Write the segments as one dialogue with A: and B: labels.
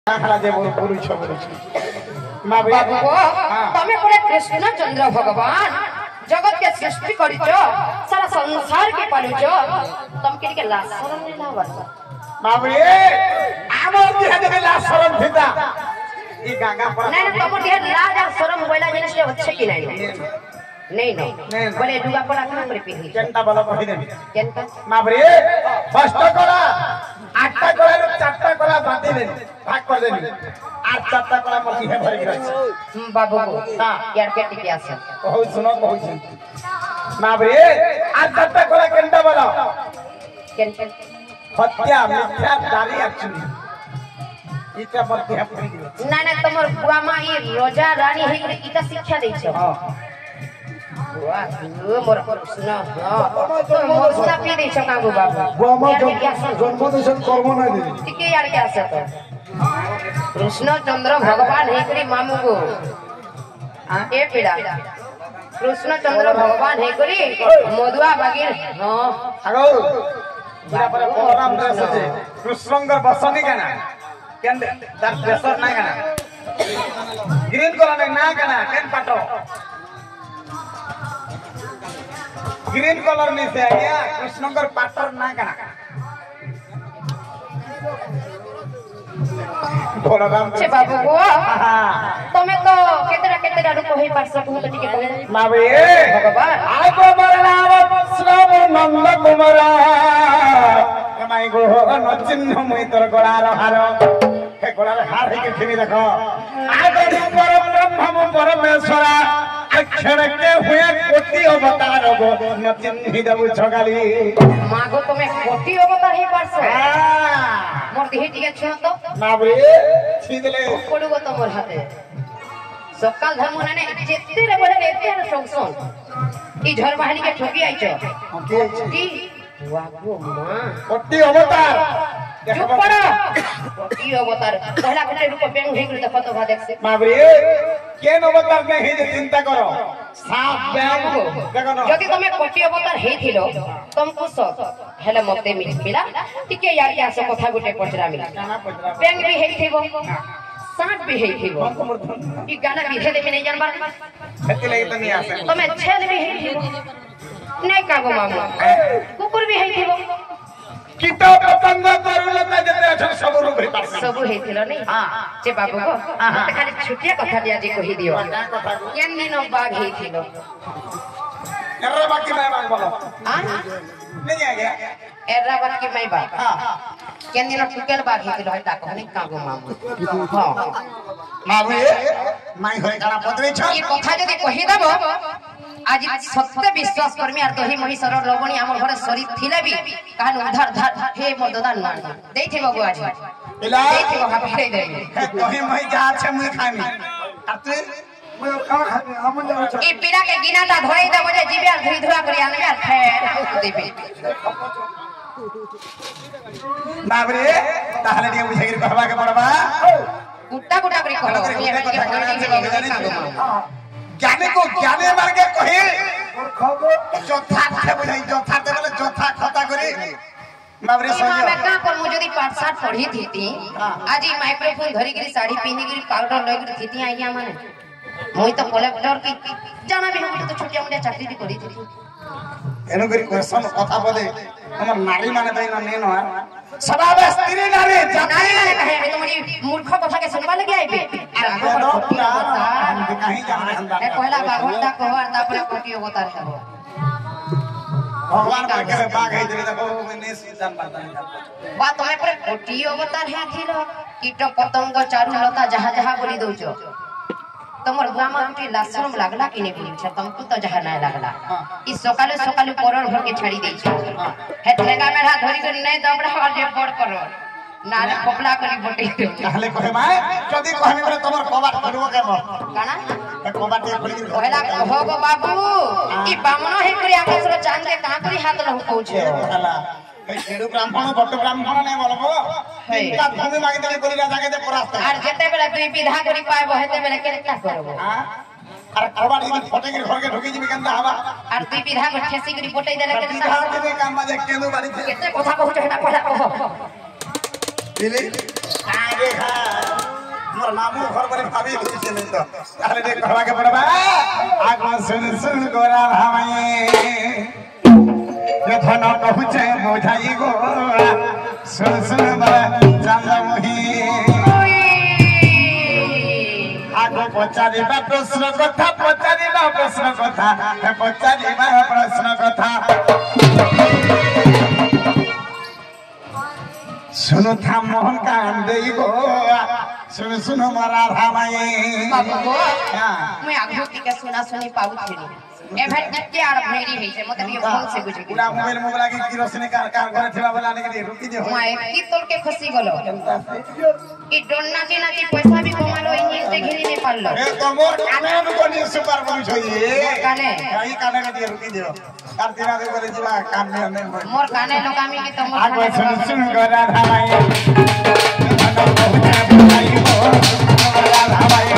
A: तमे पूरे कृष्ण चंद्र भगवान जगत के सृष्टि करिछ सारा संसार के पालिछ तम के लाश शरम नहीं लावर
B: बाबरे आमर दिहा देबे लाश शरम थिता ई गांगा पर
A: नहीं ना तमर दिहा लाज और शरम होइला जिनिस ले अच्छे कि नहीं नहीं बोले दुगा पड़ा कहां पर पिही
B: केनता बल कहि दे
A: केनता
B: बाबरे फर्स्ट कला आठटा कला रे चारटा कला बांधी दे भाग कर देनी आठ चारटा कला मसी है भरी रही
A: बाबू हां यार के टिके आसे
B: बहुत सुनो बहुत सुन बाबरे आठ चारटा कला केनता बल
A: केनता
B: हत्या मिथ्या दारी एक्चुअली इटा मध्य पूरी
A: ना ना तमर बुआ मा ई रोजा रानी है इटा शिक्षा दै छ बुआ मोर कृष्ण हां मोर सुना पी दै छ कागु बाबा
B: बुआ मा जन्म देशन कर्म ना दे
A: टिके यार के आसे तो कृष्ण चंद्र भगवान है करी मामू को ए पिड़ा कृष्ण चंद्र भगवान है करी मधुआ बागिर हां
B: आगो पूरा पर प्रोग्राम ड्रेस আছে कृष्णंगर बसनी केना केन दर ड्रेसर ना केना ग्रीन कलर ना केना केन पाटो ग्रीन कलर में से आया कृष्णंगर पाटर ना केना बोलराम
A: छे बाबू को तमे तो केतेरा रूप होई पास को तो टिके कहले
B: मावे
A: भगवान
B: आगो बरनाव श्रव नंद कुमार माई गो न चिन्ह मुई तोर गलार हार हे गलार हार हे के थिनी देखो आगो पर ब्रह्म परमेश्वर अक्षर के हुए कोटि अवतार गो न चिन्ह देबु छगाली
A: मागो तमे कोटि अवतार हे पास मोर देहि टिके छ तो
B: मावे छीदले
A: पडुगो तो मोर हाथे सकाल धर्म ने जेते रे बड़े एते संसन ई झर बहानी के ठोकी आइछ की वागो मां
B: कोटि अवतार
A: चुप पड़ कोटि अवतार पहला कोटे रूप बेंग हेकर देखो तो भा देख से
B: मावे केन अवतार में हे जे चिंता करो साफ बेंग देखो न
A: यदि तमे कोटि अवतार हेथिलो तुमको सब हेले मते मिला टिके यार के आसे कथा गुटे पचरा मिला बेंग भी हेथिबो सांप भी हेथिबो ई गाना विधे देबे नहीं जानबार
B: हेति लगे त नहीं आसे
A: तमे छेल भी हेथिबो नहीं कागो मामू कुकुर भी हेथिबो
B: कीट पतंग तरुलता जते अछन सब रूप हे पास
A: सब हेथिलो नहीं हां जे बाबू को मते खाली छुटिया कथा दिया जे कहि दियो केन दिन बाघ हेथिलो
B: एर्रा बाकी मैं बाग बोलो
A: हां
B: नहीं आ गया
A: एर्रा बाकी मैं बाघ हां केन दिन टुकेल बाघ हेथिलो हटा कहनी कागो मामू हां
B: मावे माई होय काना पतरे छ
A: ये कथा जदी कहि देबो आज सत्य विश्वास करमी आर दही मही सर लवणी हमर घरे शरीर थिले भी कहन उधार धार हे मोर दादा ना देथे बगु आज
B: इला
A: देथे बगु भेटै दे
B: दही मही जा छे मुई खामी आ तू मुई का खामी हमन जा छ
A: ई पीड़ा के गिनाता धोई दे बजे जीवे आर धुई धुआ करी आनबे आर खाए देबे
B: बाबरे ताहले दिए बुझे गिर कहबा के पड़बा
A: कुट्टा कुट्टा करी कहो
B: ज्ञानी को ज्ञानी मार के कहि जोथा थे बुझाई जोथा ते बोले जोथा खता करी बाबरे
A: हां मैं का कर मु जदी पाठ साठ पढ़ी थीती आज ई माइक्रोफोन धरी गिरी साड़ी पिनी गिरी पाउडर लग गिरी थीती आइया माने मुई तो कलेक्टर की जाना भी हम तो छोटिया मुंडिया चाकरी करी थी
B: एनो करी क्वेश्चन कथा बोले हमर नारी माने तई न नेनो सदाबे स्त्री नारी
A: नारी माने कहे तुम्हारी मूर्ख कथा के सुनबा लगे आइबे
B: हम कहीं जाने हम
A: ए पहला बाघटा कहर तापर कोटी अवतार है
B: भगवान का के बाघ है जरे देखो मैंने जान पाता नहीं
A: बात तुम्हें पर कोटी अवतार है थिलो कीट पतंग चारु लता जहां जहां बोली दोचो तमर गामा उठी लाशरम लागला कि नहीं बोली छ तुमको तो जहां नहीं लागला ई सकाले सकाले परर भर के छाड़ी दै छ हे ठेगा मेरा धरी कर नहीं दबड़ा और जे बड़ करो नाले खोपला करी बटे
B: कहले कहे माय जदी कहमी बोले तमर कबाट करबो के मत
A: काना
B: ए कबाट के खोली
A: कहला कहो गो बाबू ई बामनो हे करी आकाश रे चांद के कहां करी हाथ लहु पहुंचे
B: कहला ए केडु ब्राह्मण बट ब्राह्मण नहीं बोलबो इनका भूमि मांगे देले बोली राजा के दे परास्त
A: आर जेते बेला दुई विधा करी पाए बहेते बेला केटा करबो
B: हां अरे कबाट इधर फटे के घर के ढोकी जी केंदा हवा
A: आर दुई विधा को ठेसी करी पोटै देले केटा
B: विधा के काम माजे केनु बाड़ी
A: केते कथा कहू हेटा पहला कहो
B: दिली आगे खा मामू घर पर भाभी दिसे नहीं तो ताले देख कहवा के पड़बा आगो सुन गोरा भाई ये धन कहूचे बुझाई गो सुन बा जानमही आगो पचारिबा प्रश्न कथा पचारिबा प्रश्न कथा सुनो था मोहन का अंधे गो सुनो मारा भाई
A: बाबू गो मैं आगो की के सुनी पाऊ थी ए भाई कितने आर भेड़ी है से मतलब ये फोन से बुझ
B: पूरा मोबाइल लागी किरोसिन कार घर थिबा वाला ने रुकी दे
A: मैं की तोल के खुशी गलो ई डोन्ना के नाची पैसा भी कमालो इंग्लिश से घिनी नहीं पारलो
B: ए तो मोर काने में कोनी सुपर बन छोई
A: काने
B: ई काने का दे रुकी दियो कार दिना दे बोले जीवा काम में नहीं
A: मोर काने लोगामी के तो मोर
B: आगो सुन गोरा भाई मन बहुत भाई हो गोरा भाई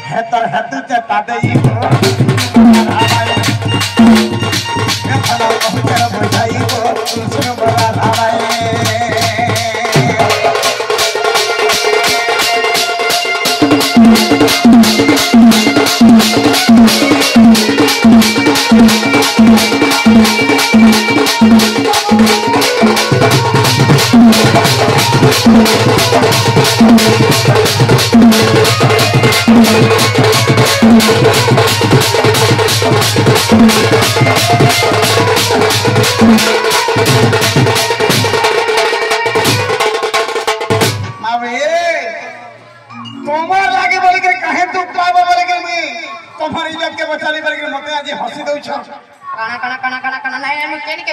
B: हेतर हेतु चता देई भाई ये फला बहुत बुझाई को सुन बड़ा भाई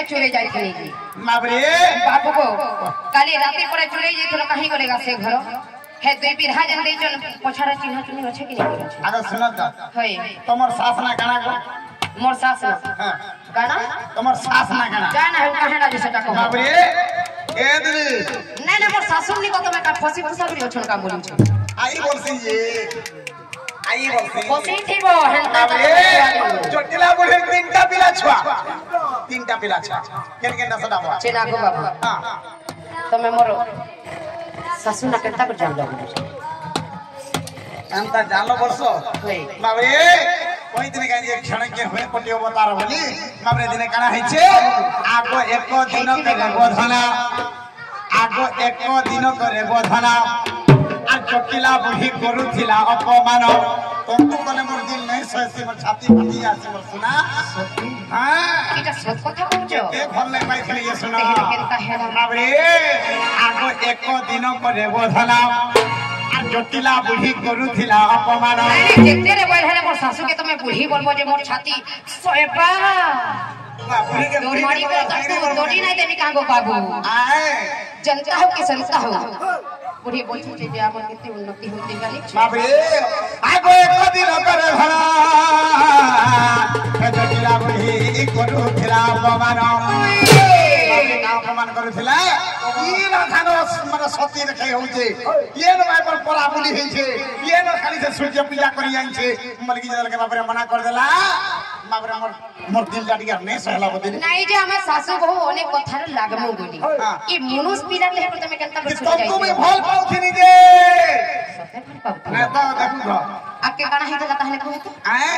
A: चुरे जाई थी
B: माबरे
A: बाबू को काली राती परे चुरे जे थलो कहीं गलेगा से घर हे दुई बिरहा जन दे जन पोछारा चिन्ह चुनी होछे कि नहीं होछे
B: आगे सुनत
A: होय
B: तमर सास ना गाना को
A: मोर सास ना
B: हां
A: गाना
B: तमर सास ना गाना
A: गाना है कहे ना जैसे का
B: माबरे ए दिली
A: नहीं ना मोर सासु नी को तो मैं का फसी फसा भी छोड़ का बोलू छे
B: आई बोलसी जे आई बोलसी
A: फसी थीबो हेंता
B: माबरे चोटिला बोले तीनटा पिला छुआ केन केन ना सदा बा
A: चेना को बाबू
B: हां
A: तो मैं मोर सासु ना केता को जान लो
B: अंता जानो बरसो
A: होय
B: माबरे कोई दिन का एक क्षण के होए पटियो बतार बोली माबरे दिन काना है छे आगो एको दिन करे बोधना आगो एको दिन करे बोधना आ चोटिला बुढ़ी करूथिला अपमान तुमको कने मोर दिल नहीं सहसी मोर छाती फटी आसे मोर सुना हां
A: इटा सत कथा कहजो
B: ए भल नहीं पाइथले ये सुना
A: केनता है
B: माबरे आगो एको दिन करे बोधना आ चोटिला बुढ़ी करूथिला अपमान
A: अरे जेते रे बोल है मोर सासु के तो मैं बूढ़ी बोलबो जे मोर छाती सोएबा
B: बुढ़ी के
A: दो मारी को तो दोडी नहीं देबी कांगो बाबू
B: आए
A: जनता हो कि संस्था हो बुढ़ी बोलती जे आपन कितनी उन्नति होती गली
B: बाबरे आगो एक दिन करे भला हे जटिला बुढ़ी करूथिला अपमान बाबरे गांव अपमान करूथिला ई ना थानो मन सती देखाई होचे ये न भाई पर परा बुली है छे ये न खाली से सूर्य पूजा करी जाई छे मलकी जल के बाबरे मना कर देला बाबरे मोर दिल लाटी ने सहला बदल
A: नहीं जे हमें सासु बहु ओने कथार लागमु बोली ई मुनुस पीला ले पर तमे केनता बस
B: तब तो मैं भल पाउथि नि दे मैं तो देखू तो
A: आपके गाना है तो कहले कहू तो
B: आए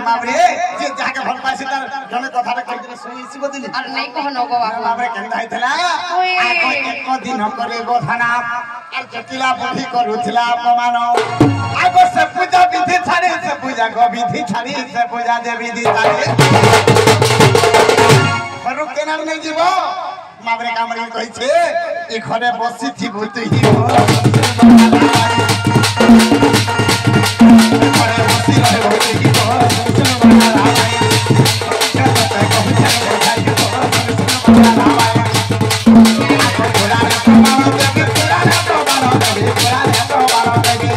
B: बाबरे जे जाके भल पाइसे त जने कथा रे कहि सुई सी बदली
A: और नहीं कहो नगो बाबू
B: बाबरे केनता हैतला आको एको दिन करे गोधना आ जटिला बुद्धि करूथिला अपमान आगो से पूजा विधि छाड़ी से पूजा गो विधि छाड़ी से पूजा दे विधि छाड़ी फरुक केनार नहीं जीवो माबरे कामरी कहि छे ए घरे बसी थी भूत ही हो घरे बसी रहे भूत ही हो सुन बना राई कहता कहू छे भाई हो सुन बना राई आको पुराना प्रमाण देवी पुराना प्रमाण देवी पुराना प्रमाण देवी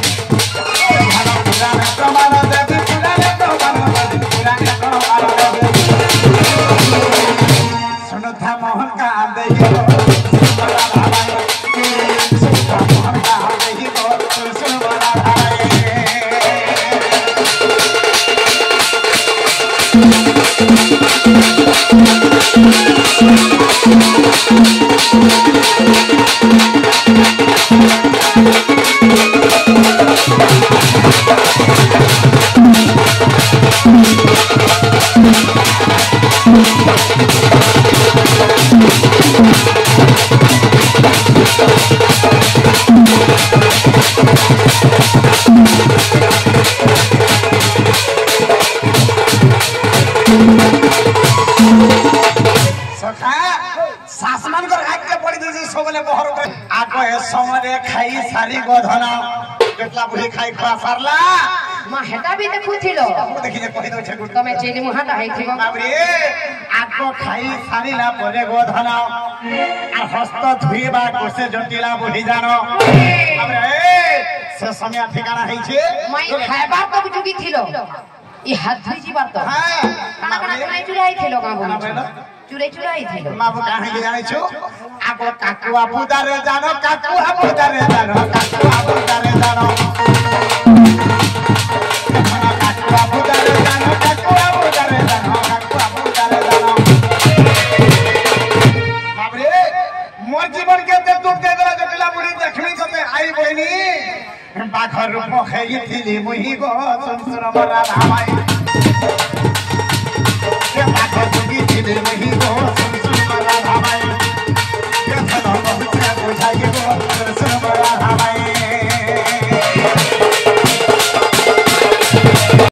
B: पुराना प्रमाण देवी पुराना प्रमाण देवी पुराना प्रमाण देवी सुनो था मोहन का आंधे ही हो बड़ा भाई सुनो था मोहन खाई सारी गोधना केतला बुढ़ी खाई खा सारला
A: मा हेटा भी देखुथिलो
B: देखि जे कहि दो छे गुड
A: तमे चेली मुहाटा हाइथिबो
B: बाबरे आको खाई सारीला परे गोधना आ हस्त धुइबा कोसे जटिला बुढ़ी जानो बाबरे से समय ठिकाना है छे
A: मई खाइबा तो जुगी थिलो ई हाथ धुई जीबार तो
B: हां
A: काना काना चुराई चुराई थिलो का बोल चुराई चुराई थिलो
B: माबू काहे के जानै छु आको काकू आपू दारे जानो काकू आपू दारे जानो काकू आपू दारे जानो काकू आपू दारे जानो काकू आपू दारे जानो काकू आपू दारे जानो बाबरे मोर जीवन के ते दुख दे देला जटिला बुढ़ी देखली कते आई बहिनी बाखर रूप खैली थिली मुही गो संसुर मरा रामाई